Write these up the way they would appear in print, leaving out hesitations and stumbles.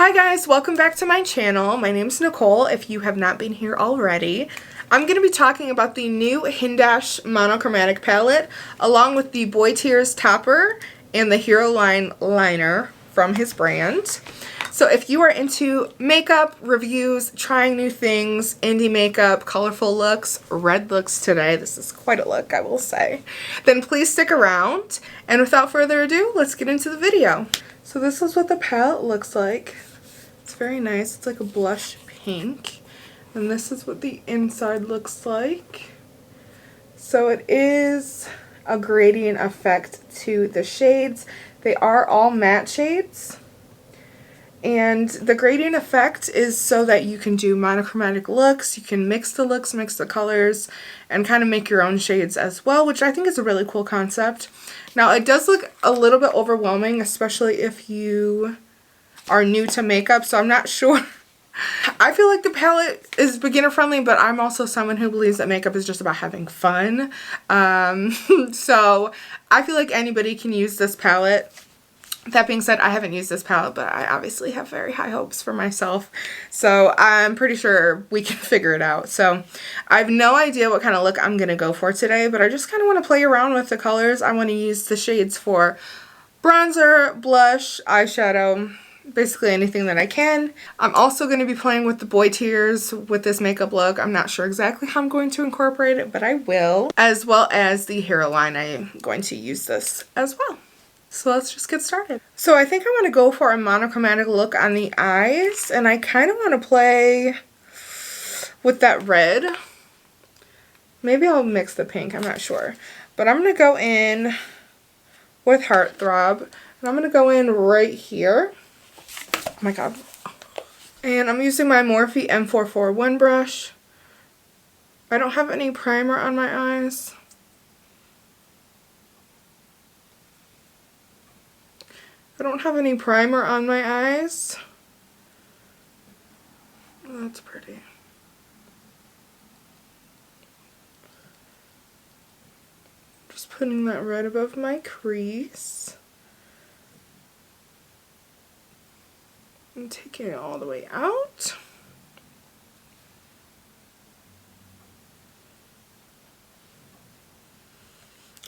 Hi guys, welcome back to my channel. My name's Nicole, if you have not been here already. I'm going to be talking about the new Hindash Monochromatic palette, along with the Boy Tears topper and the Hero Line liner from his brand. So if you are into makeup, reviews, trying new things, indie makeup, colorful looks, red looks today, this is quite a look I will say, then please stick around. And without further ado, let's get into the video. So this is what the palette looks like. It's very nice. It's like a blush pink. And this is what the inside looks like. So it is a gradient effect to the shades. They are all matte shades. And the gradient effect is so that you can do monochromatic looks, you can mix the looks, mix the colors, and kind of make your own shades as well, which I think is a really cool concept. Now it does look a little bit overwhelming, especially if you are new to makeup, so I'm not sure. I feel like the palette is beginner friendly, but I'm also someone who believes that makeup is just about having fun. So I feel like anybody can use this palette. That being said, I haven't used this palette, but I obviously have very high hopes for myself. So I'm pretty sure we can figure it out. So I have no idea what kind of look I'm going to go for today, but I just kind of want to play around with the colors. I want to use the shades for bronzer, blush, eyeshadow, basically anything that I can. I'm also going to be playing with the Boy Tears with this makeup look. I'm not sure exactly how I'm going to incorporate it, but I will. As well as the Hero Line, I'm going to use this as well. So let's just get started. So I think I want to go for a monochromatic look on the eyes, and I kind of want to play with that red. Maybe I'll mix the pink, I'm not sure. But I'm going to go in with Heartthrob, and I'm going to go in right here. Oh my god. And I'm using my Morphe M441 brush. I don't have any primer on my eyes. I don't have any primer on my eyes. That's pretty. Just putting that right above my crease. And taking it all the way out.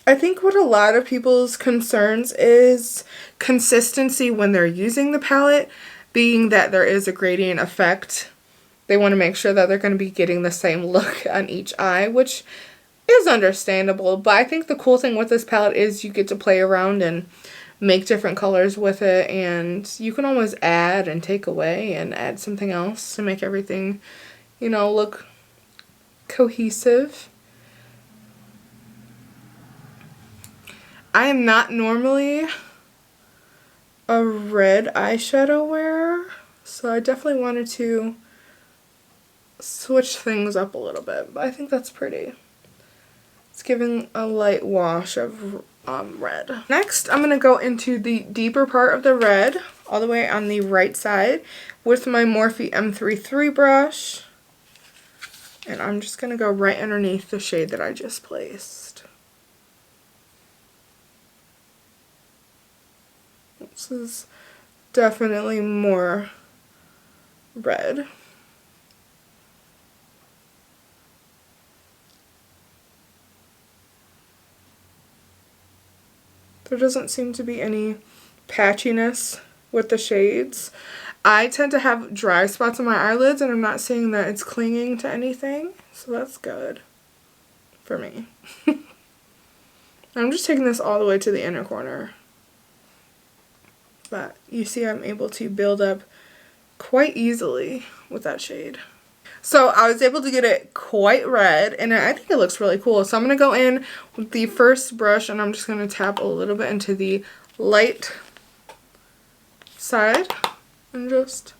I think what a lot of people's concerns is consistency when they're using the palette, being that there is a gradient effect. They want to make sure that they're going to be getting the same look on each eye, which is understandable. But I think the cool thing with this palette is you get to play around and make different colors with it, and you can always add and take away and add something else to make everything, you know, look cohesive. I am not normally a red eyeshadow wearer, so I definitely wanted to switch things up a little bit, but I think that's pretty. It's giving a light wash of red. Next, I'm going to go into the deeper part of the red, all the way on the right side, with my Morphe M33 brush, and I'm just going to go right underneath the shade that I just placed. This is definitely more red. There doesn't seem to be any patchiness with the shades. I tend to have dry spots on my eyelids, and I'm not seeing that it's clinging to anything, so that's good for me. I'm just taking this all the way to the inner corner. But you see I'm able to build up quite easily with that shade. So I was able to get it quite red, and I think it looks really cool. So I'm going to go in with the first brush, and I'm just going to tap a little bit into the light side and just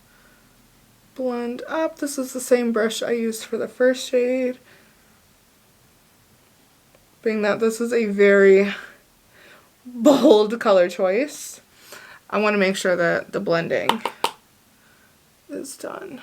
blend up. This is the same brush I used for the first shade, being that this is a very bold color choice. I want to make sure that the blending is done.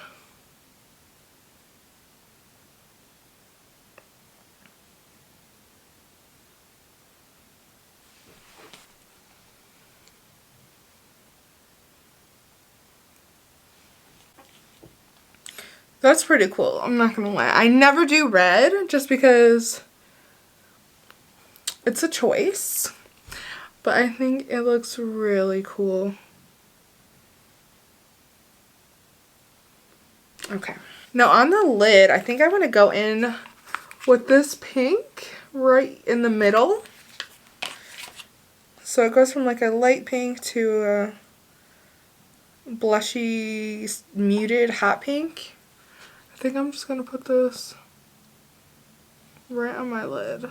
That's pretty cool. I'm not gonna lie. I never do red just because it's a choice. But I think it looks really cool. Okay. Now on the lid, I think I want to go in with this pink right in the middle. So it goes from like a light pink to a blushy, muted hot pink. I think I'm just going to put this right on my lid.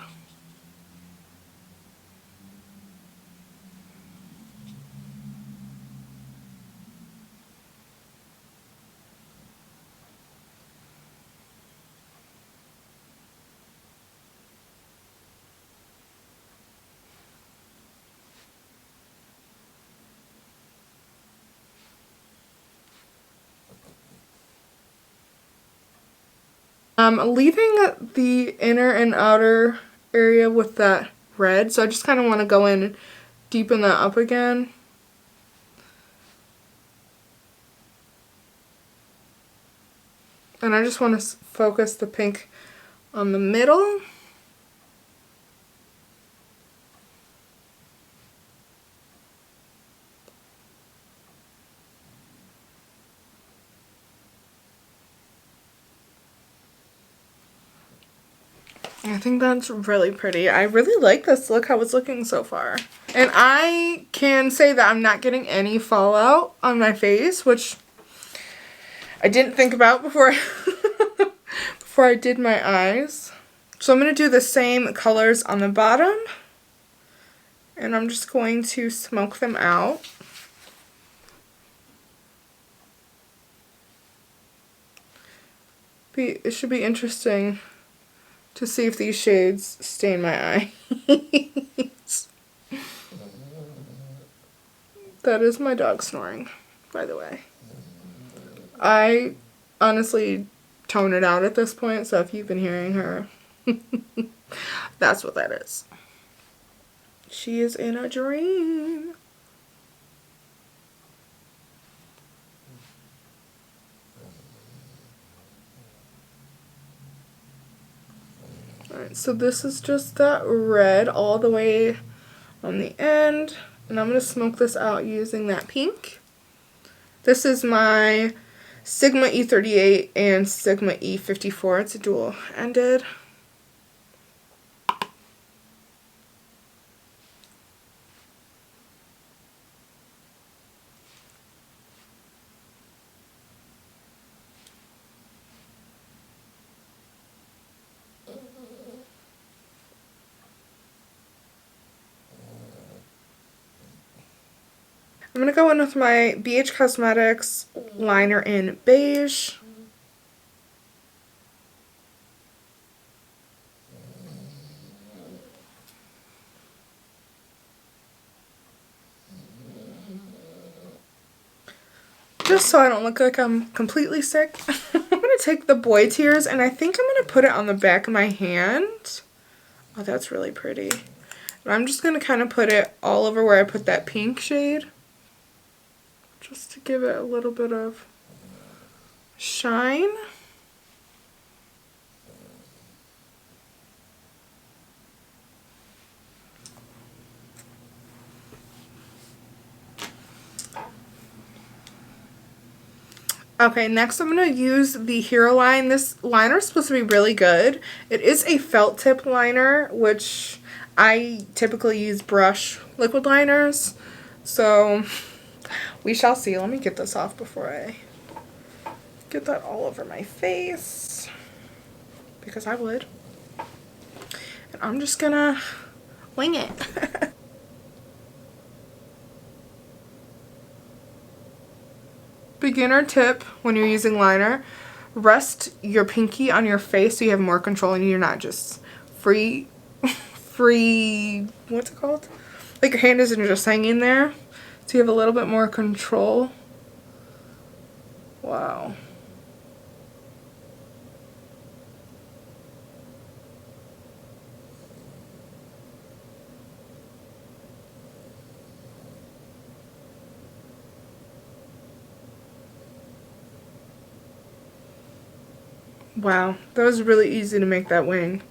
Leaving the inner and outer area with that red, so I just kind of want to go in and deepen that up again. And I just want to focus the pink on the middle. I think that's really pretty. I really like this look, how it's looking so far. And I can say that I'm not getting any fallout on my face, which I didn't think about before before I did my eyes. So I'm going to do the same colors on the bottom. And I'm just going to smoke them out. It should be interesting to see if these shades stain my eyes. That is my dog snoring, by the way. I honestly tone it out at this point, so if you've been hearing her, that's what that is. She is in a dream. Alright, so this is just that red all the way on the end. And I'm going to smoke this out using that pink. This is my Sigma E38 and Sigma E54. It's a dual-ended. I'm going to go in with my BH Cosmetics liner in beige. Just so I don't look like I'm completely sick. I'm going to take the Boy Tears and I think I'm going to put it on the back of my hand. Oh, that's really pretty. And I'm just going to kind of put it all over where I put that pink shade. Just to give it a little bit of shine. Okay, next I'm going to use the Hero line. This liner is supposed to be really good. It is a felt tip liner, which I typically use brush liquid liners. So we shall see. Let me get this off before I get that all over my face, because I would. And I'm just gonna wing it. Beginner tip when you're using liner, rest your pinky on your face so you have more control and you're not just free, what's it called? Like your hand isn't just hanging there. So you have a little bit more control. Wow. Wow, that was really easy to make that wing.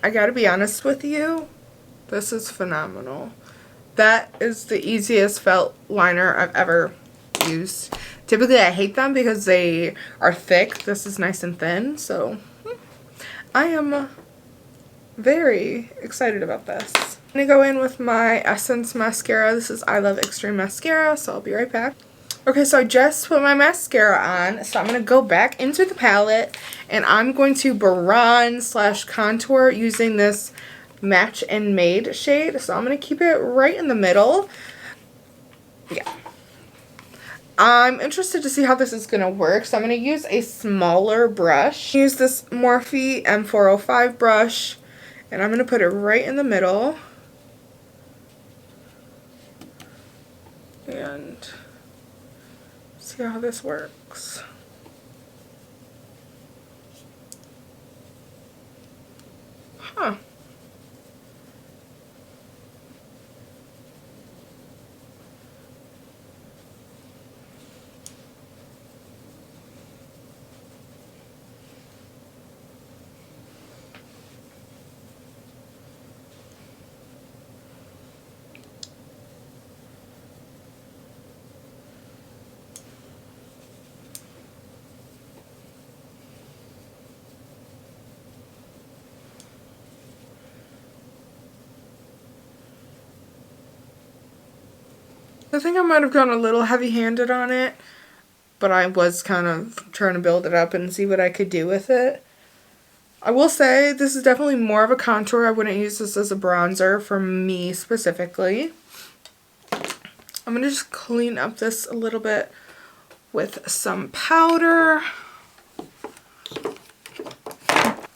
I gotta be honest with you, this is phenomenal. That is the easiest felt liner I've ever used. Typically I hate them because they are thick. This is nice and thin, so I am very excited about this. I'm gonna go in with my Essence mascara. This is I Love Extreme Mascara, so I'll be right back. Okay, so I just put my mascara on, so I'm going to go back into the palette, and I'm going to bronze slash contour using this Match and Made shade. So I'm going to keep it right in the middle. Yeah. I'm interested to see how this is going to work, so I'm going to use a smaller brush. Use this Morphe M405 brush, and I'm going to put it right in the middle. And see how this works. Huh. I think I might have gone a little heavy-handed on it, but I was kind of trying to build it up and see what I could do with it. I will say this is definitely more of a contour. I wouldn't use this as a bronzer for me specifically. I'm going to just clean up this a little bit with some powder.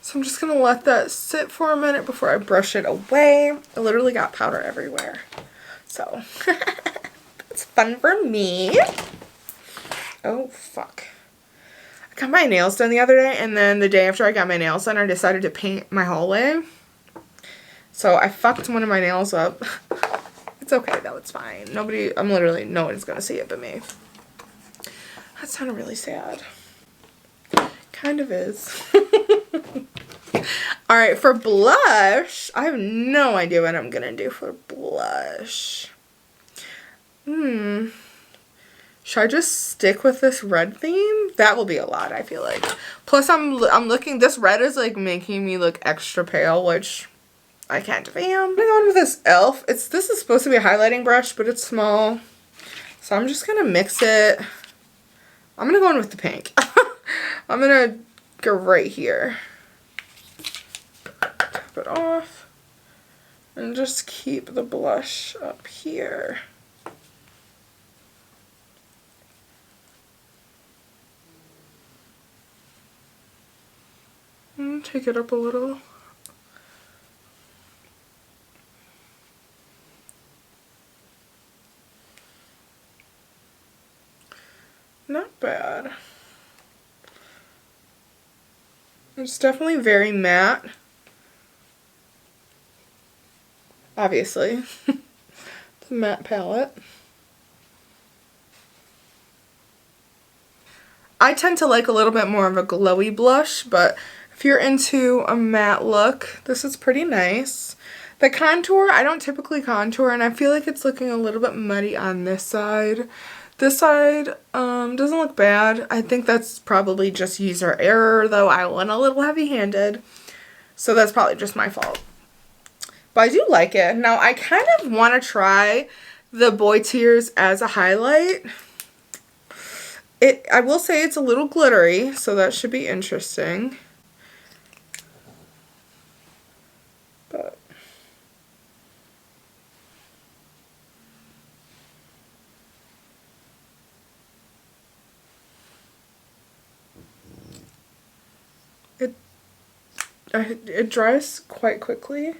So I'm just going to let that sit for a minute before I brush it away. I literally got powder everywhere. So it's fun for me. Oh, fuck. I got my nails done the other day, and then the day after I got my nails done, I decided to paint my hallway. So I fucked one of my nails up. It's okay though, it's fine. no one's gonna see it but me. That sounded really sad. Kind of is. Alright, for blush, I have no idea what I'm gonna do for blush. Should I just stick with this red theme? That will be a lot, I feel like. Plus, I'm looking, this red is like making me look extra pale, which I can't do. I'm gonna go in with this e.l.f. This is supposed to be a highlighting brush, but it's small. So I'm just gonna mix it. I'm gonna go in with the pink. I'm gonna go right here. Tap it off. And just keep the blush up here. And take it up a little. Not bad. It's definitely very matte. Obviously. The matte palette. I tend to like a little bit more of a glowy blush, but if you're into a matte look, this is pretty nice. The contour, I don't typically contour, and I feel like it's looking a little bit muddy on this side. This side doesn't look bad. I think that's probably just user error, though I went a little heavy-handed. So that's probably just my fault. But I do like it. Now, I kind of want to try the Boy Tears as a highlight. I will say it's a little glittery, so that should be interesting. But it dries quite quickly.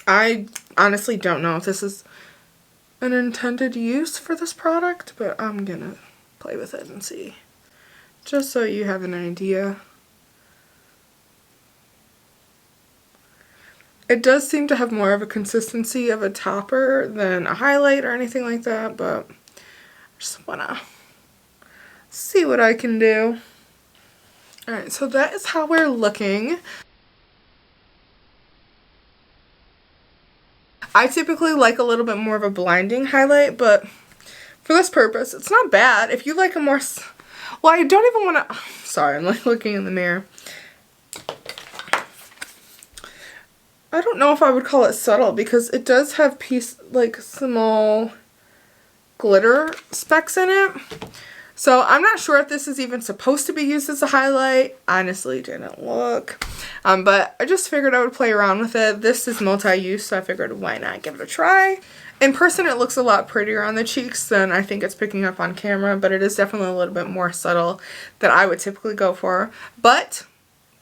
I honestly don't know if this is an intended use for this product, but I'm gonna play with it and see. Just so you have an idea. It does seem to have more of a consistency of a topper than a highlight or anything like that, but I just wanna see what I can do. Alright, so that is how we're looking. I typically like a little bit more of a blinding highlight, but for this purpose, it's not bad. If you like a more, well, I don't even want to, sorry, I'm like looking in the mirror. I don't know if I would call it subtle because it does have like small glitter specks in it. So I'm not sure if this is even supposed to be used as a highlight. Honestly, didn't look. But I just figured I would play around with it. This is multi-use, so I figured why not give it a try. In person, it looks a lot prettier on the cheeks than I think it's picking up on camera, but it is definitely a little bit more subtle than I would typically go for. But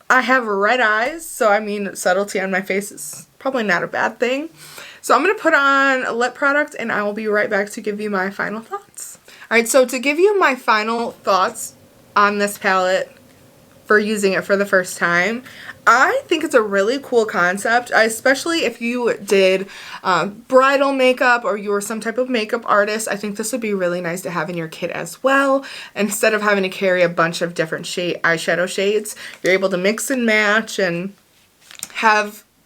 I have red eyes, so I mean, subtlety on my face is probably not a bad thing. So I'm going to put on a lip product, and I will be right back to give you my final thoughts. Alright, so to give you my final thoughts on this palette for using it for the first time, I think it's a really cool concept, especially if you did bridal makeup or you were some type of makeup artist. I think this would be really nice to have in your kit as well. Instead of having to carry a bunch of different eyeshadow shades, you're able to mix and match and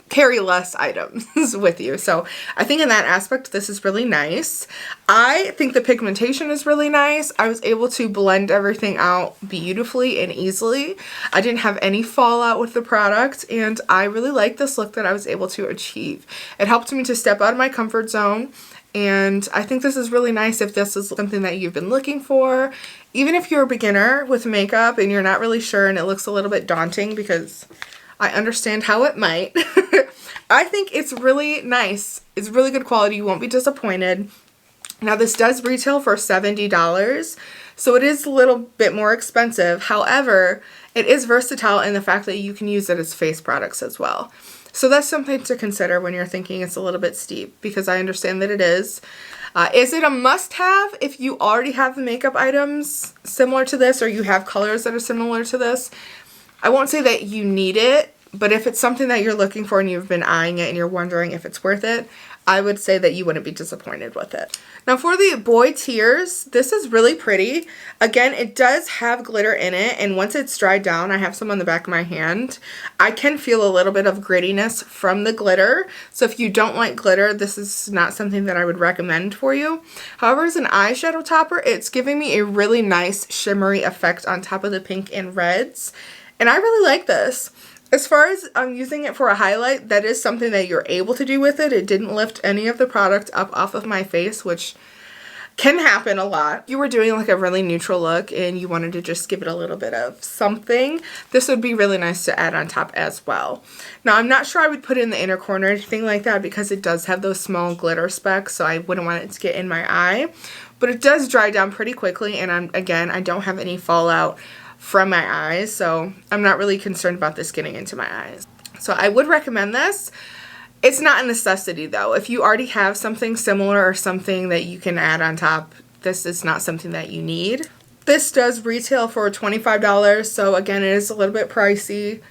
carry less items with you. So I think in that aspect, this is really nice. I think the pigmentation is really nice. I was able to blend everything out beautifully and easily. I didn't have any fallout with the product, and I really like this look that I was able to achieve. It helped me to step out of my comfort zone, and I think this is really nice if this is something that you've been looking for. Even if you're a beginner with makeup and you're not really sure and it looks a little bit daunting, because I understand how it might. I think it's really nice. It's really good quality. You won't be disappointed. Now, this does retail for $70, so it is a little bit more expensive. However, it is versatile in the fact that you can use it as face products as well. So that's something to consider when you're thinking it's a little bit steep, because I understand that it is. Is it a must-have if you already have the makeup items similar to this, or you have colors that are similar to this? I won't say that you need it, but if it's something that you're looking for and you've been eyeing it and you're wondering if it's worth it, I would say that you wouldn't be disappointed with it. Now for the boy tears, this is really pretty. Again, it does have glitter in it, and once it's dried down, I have some on the back of my hand, I can feel a little bit of grittiness from the glitter. So if you don't like glitter, this is not something that I would recommend for you. However, as an eyeshadow topper, it's giving me a really nice shimmery effect on top of the pink and reds. And I really like this. As far as using it for a highlight, that is something that you're able to do with it. It didn't lift any of the product up off of my face, which can happen a lot. If you were doing like a really neutral look and you wanted to just give it a little bit of something, this would be really nice to add on top as well. Now, I'm not sure I would put it in the inner corner or anything like that, because it does have those small glitter specks, so I wouldn't want it to get in my eye. But it does dry down pretty quickly, and again, I don't have any fallout from my eyes, so I'm not really concerned about this getting into my eyes. So I would recommend this. It's not a necessity though. If you already have something similar or something that you can add on top, this is not something that you need. This does retail for $25, so again, it is a little bit pricey.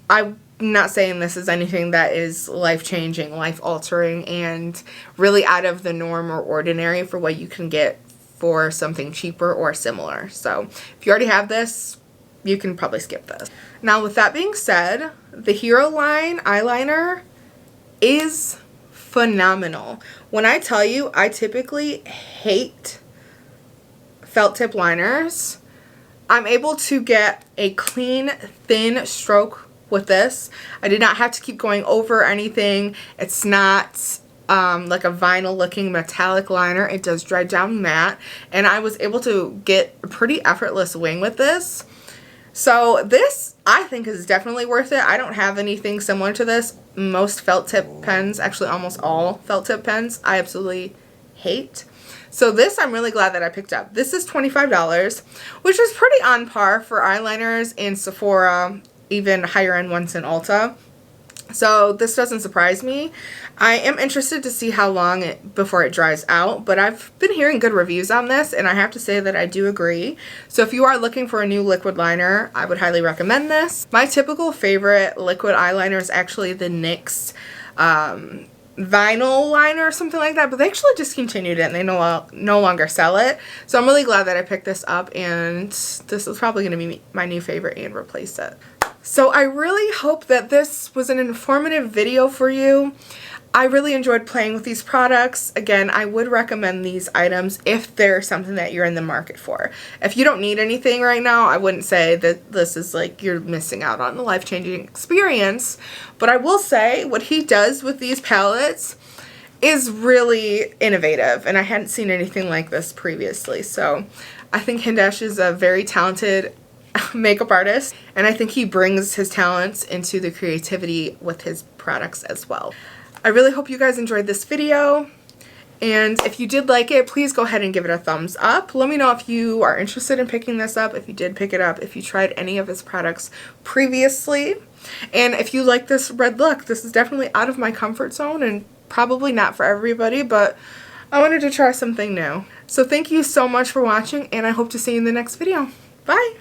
I'm not saying this is anything that is life-changing, life-altering, and really out of the norm or ordinary for what you can get for something cheaper or similar. So if you already have this, you can probably skip this. Now, with that being said, the Hero line eyeliner is phenomenal. When I tell you, I typically hate felt tip liners, I'm able to get a clean, thin stroke with this. I did not have to keep going over anything. It's not like a vinyl looking metallic liner. It does dry down matte, and I was able to get a pretty effortless wing with this. So this, I think, is definitely worth it. I don't have anything similar to this. Most felt tip pens, actually almost all felt tip pens, I absolutely hate. So this, I'm really glad that I picked up. This is $25, which is pretty on par for eyeliners in Sephora, even higher end ones in Ulta. So this doesn't surprise me. I am interested to see how long before it dries out, but I've been hearing good reviews on this, and I have to say that I do agree. So if you are looking for a new liquid liner, I would highly recommend this. My typical favorite liquid eyeliner is actually the NYX vinyl liner or something like that, but they actually discontinued it and they no longer sell it. So I'm really glad that I picked this up, and this is probably going to be my new favorite and replace it. So I really hope that this was an informative video for you. I really enjoyed playing with these products. Again, I would recommend these items if they're something that you're in the market for. If you don't need anything right now, I wouldn't say that this is like you're missing out on a life-changing experience. But I will say what he does with these palettes is really innovative, and I hadn't seen anything like this previously. So I think Hindash is a very talented makeup artist, and I think he brings his talents into the creativity with his products as well. I really hope you guys enjoyed this video, and if you did like it, please go ahead and give it a thumbs up. Let me know if you are interested in picking this up, if you did pick it up, if you tried any of his products previously, and if you like this red look. This is definitely out of my comfort zone and probably not for everybody, but I wanted to try something new. So thank you so much for watching, and I hope to see you in the next video. Bye!